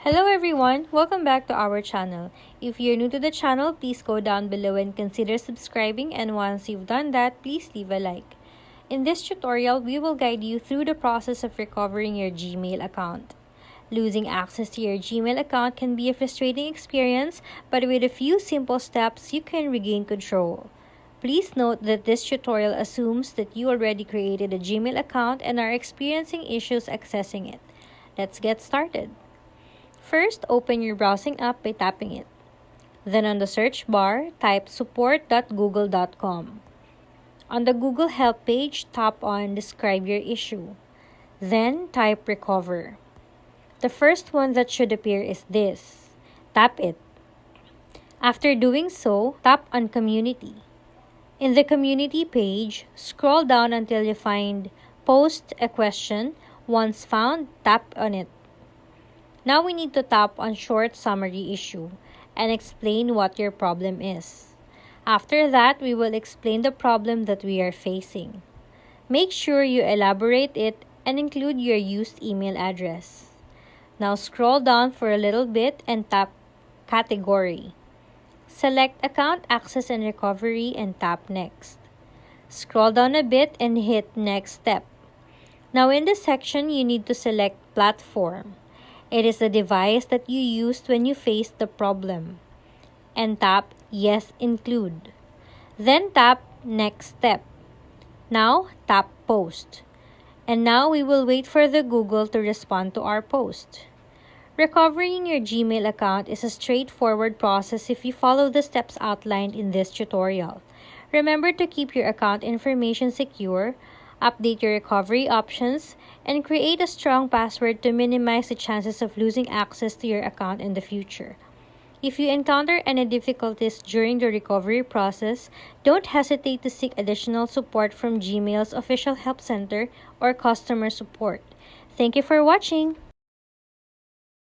Hello everyone! Welcome back to our channel. If you're new to the channel, please go down below and consider subscribing, and once you've done that, please leave a like. In this tutorial, we will guide you through the process of recovering your Gmail account. Losing access to your Gmail account can be a frustrating experience, but with a few simple steps, you can regain control. Please note that this tutorial assumes that you already created a Gmail account and are experiencing issues accessing it. Let's get started. First, open your browsing app by tapping it. Then on the search bar, type support.google.com. On the Google Help page, tap on Describe Your Issue. Then type Recover. The first one that should appear is this. Tap it. After doing so, tap on Community. In the Community page, scroll down until you find Post a Question. Once found, tap on it. Now we need to tap on Short Summary Issue and explain what your problem is. After that, we will explain the problem that we are facing. Make sure you elaborate it and include your used email address. Now scroll down for a little bit and tap Category. Select Account Access and Recovery and tap Next. Scroll down a bit and hit Next Step. Now in this section, you need to select Platform. It is the device that you used when you faced the problem. And tap Yes Include. Then tap Next Step. Now tap Post. And now we will wait for the Google to respond to our post. Recovering your Gmail account is a straightforward process if you follow the steps outlined in this tutorial. Remember to keep your account information secure, update your recovery options, and create a strong password to minimize the chances of losing access to your account in the future. If you encounter any difficulties during the recovery process, don't hesitate to seek additional support from Gmail's official help center or customer support. Thank you for watching!